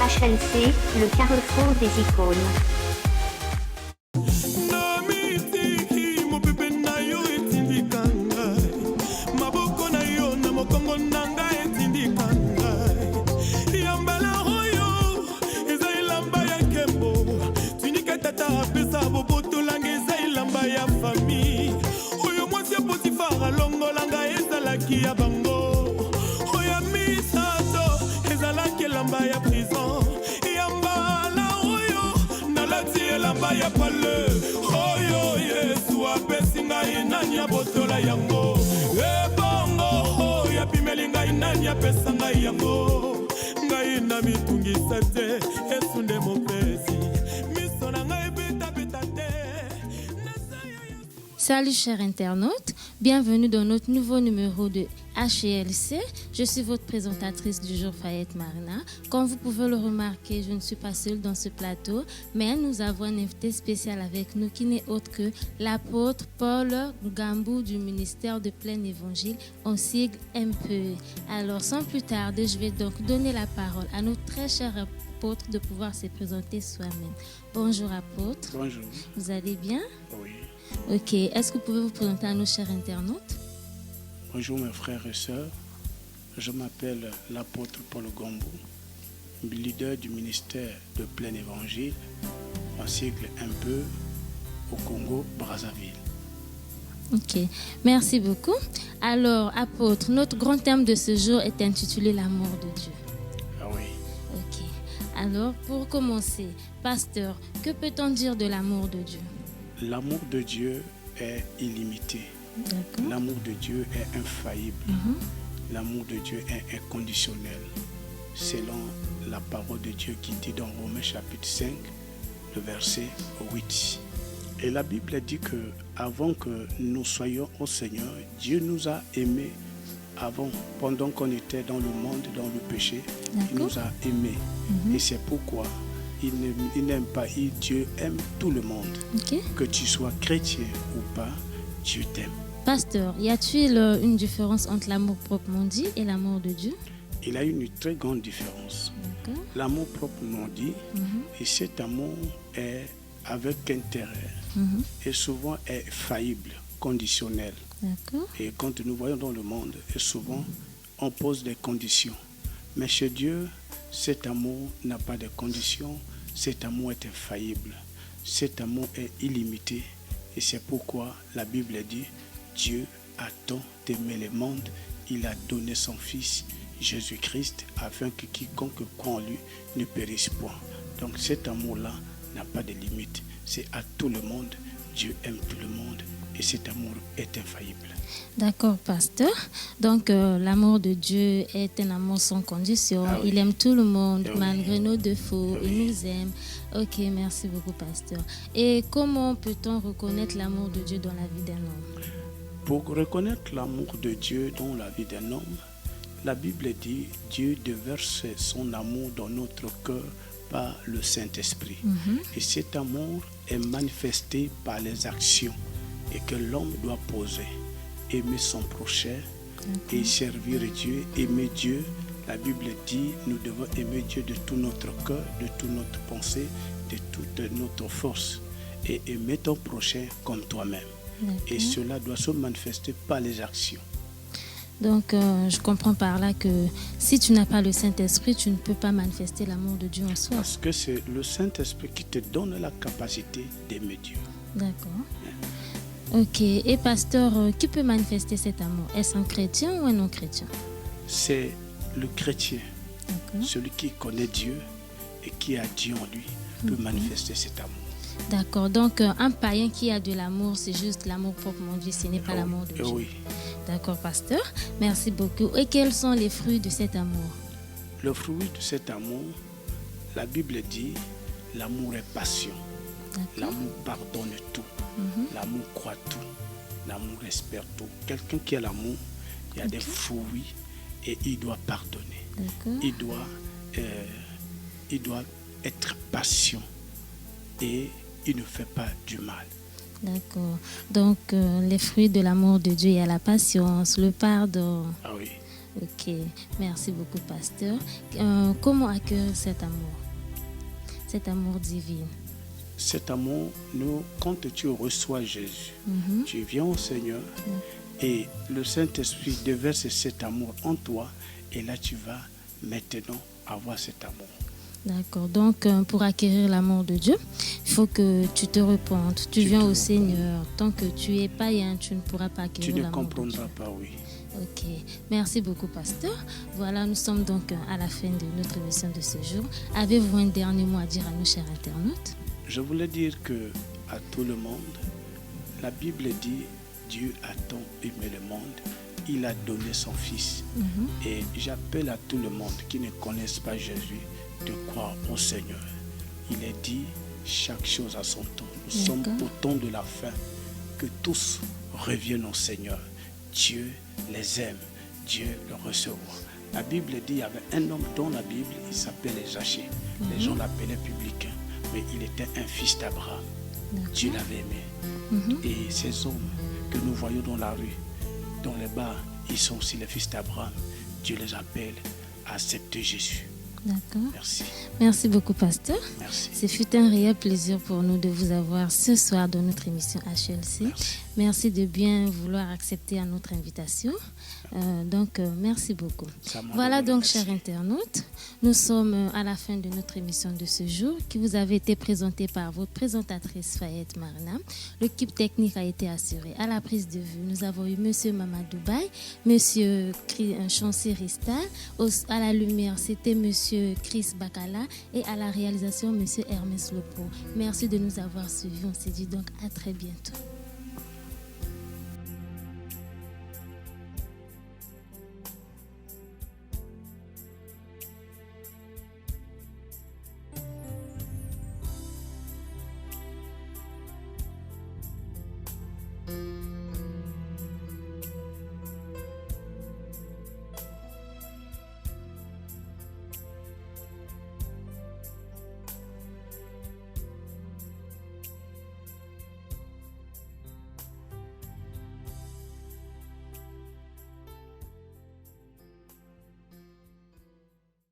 HLC, le carrefour des icônes. Salut chers internautes, bienvenue dans notre nouveau numéro de HLC. Je suis votre présentatrice du jour, Fayette Marina. Comme vous pouvez le remarquer, je ne suis pas seule dans ce plateau, mais nous avons un invité spécial avec nous qui n'est autre que l'apôtre Paul Gambou du ministère de Plein Évangile, en sigle MPE. Alors sans plus tarder, je vais donc donner la parole à notre très cher apôtre de pouvoir se présenter soi-même. Bonjour apôtre. Bonjour. Vous allez bien? Oui. Ok, est-ce que vous pouvez vous présenter à nos chers internautes? Bonjour mes frères et sœurs, je m'appelle l'apôtre Paul Gambou, leader du ministère de Plein Évangile, en sigle MPE au Congo, Brazzaville. Ok, merci beaucoup. Alors, apôtre, notre grand thème de ce jour est intitulé l'amour de Dieu. Ah oui. Ok, alors pour commencer, pasteur, que peut-on dire de l'amour de Dieu? L'amour de Dieu est illimité. D'accord. L'amour de Dieu est infaillible. L'amour de Dieu est inconditionnel. Selon la parole de Dieu qui dit dans Romains chapitre 5, le verset 8. Et la Bible dit que avant que nous soyons au Seigneur, Dieu nous a aimés avant, pendant qu'on était dans le monde, dans le péché. Il nous a aimés. Et c'est pourquoi il n'aime pas, Dieu aime tout le monde. Ok. Que tu sois chrétien ou pas, Dieu t'aime. Pasteur, y a-t-il une différence entre l'amour proprement dit et l'amour de Dieu? Il y a une très grande différence. D'accord. L'amour proprement dit, et cet amour est avec intérêt et souvent est faillible, conditionnel. D'accord. Et quand nous voyons dans le monde, et souvent on pose des conditions. Mais chez Dieu, cet amour n'a pas de conditions, cet amour est infaillible, cet amour est illimité. Et c'est pourquoi la Bible dit, Dieu a tant aimé le monde, il a donné son Fils, Jésus-Christ, afin que quiconque croit en lui ne périsse point. Donc cet amour-là n'a pas de limite, c'est à tout le monde, Dieu aime tout le monde et cet amour est infaillible. D'accord, pasteur. Donc, l'amour de Dieu est un amour sans condition. Ah oui. Il aime tout le monde, Ah oui. malgré nos défauts. Ah oui. Il nous aime. Ok, merci beaucoup, pasteur. Et comment peut-on reconnaître l'amour de Dieu dans la vie d'un homme? Pour reconnaître l'amour de Dieu dans la vie d'un homme, la Bible dit Dieu déverse son amour dans notre cœur par le Saint-Esprit. Et cet amour est manifesté par les actions et que l'homme doit poser. Aimer son prochain et servir Dieu, aimer Dieu. La Bible dit nous devons aimer Dieu de tout notre cœur, de toute notre pensée, de toute notre force et aimer ton prochain comme toi-même. Et cela doit se manifester par les actions. Donc, je comprends par là que si tu n'as pas le Saint-Esprit, tu ne peux pas manifester l'amour de Dieu en soi. Parce que c'est le Saint-Esprit qui te donne la capacité d'aimer Dieu. D'accord. Ok. Et pasteur, qui peut manifester cet amour? Est-ce un chrétien ou un non-chrétien? C'est le chrétien, D'accord. celui qui connaît Dieu et qui a Dieu en lui, peut manifester cet amour. D'accord. Donc, un païen qui a de l'amour, c'est juste l'amour proprement dit, ce n'est pas l'amour de Dieu. Oui. D'accord, pasteur. Merci beaucoup. Et quels sont les fruits de cet amour? Le fruit de cet amour, la Bible dit, l'amour est passion. D'accord. L'amour pardonne tout. L'amour croit tout. L'amour espère tout. Quelqu'un qui a l'amour, il y a des fruits et il doit pardonner. D'accord. Il doit être patient et il ne fait pas du mal. D'accord. Donc, les fruits de l'amour de Dieu, il y a la patience, le pardon. Ah oui. Ok, merci beaucoup, pasteur. Comment accueillir cet amour divin? Cet amour, quand tu reçois Jésus, tu viens au Seigneur et le Saint-Esprit déverse cet amour en toi et là tu vas maintenant avoir cet amour. D'accord, donc pour acquérir l'amour de Dieu, il faut que tu te repentes, tu viens au Seigneur. Tant que tu es païen, tu ne pourras pas acquérir l'amour de Dieu. Tu ne comprendras pas, oui. Ok, merci beaucoup, pasteur. Voilà, nous sommes donc à la fin de notre émission de ce jour. Avez-vous un dernier mot à dire à nos chers internautes? Je voulais dire que à tout le monde, la Bible dit Dieu a tant aimé le monde, il a donné son Fils. Et j'appelle à tout le monde qui ne connaissent pas Jésus de croire au Seigneur. Il est dit chaque chose à son temps. Nous sommes au temps de la fin, que tous reviennent au Seigneur. Dieu les aime, Dieu le recevra. La Bible dit il y avait un homme dans la Bible, il s'appelait Zachée. Les gens l'appelaient publicain, mais il était un fils d'Abraham. Dieu l'avait aimé. Et ces hommes que nous voyons dans la rue, dans les bars, ils sont aussi les fils d'Abraham. Dieu les appelle à accepter Jésus. D'accord. Merci. Merci beaucoup, pasteur. Merci. Ce fut un réel plaisir pour nous de vous avoir ce soir dans notre émission HLC. Merci de bien vouloir accepter à notre invitation. Merci beaucoup. Voilà donc, chers internautes, nous sommes à la fin de notre émission de ce jour qui vous avait été présentée par votre présentatrice Fayette Marina. L'équipe technique a été assurée à la prise de vue. Nous avons eu Monsieur Mamadou Baye, Monsieur Chancy Rista, à la lumière c'était Monsieur Chris Bakala et à la réalisation Monsieur Hermès Lepo. Merci de nous avoir suivis. On se dit donc à très bientôt.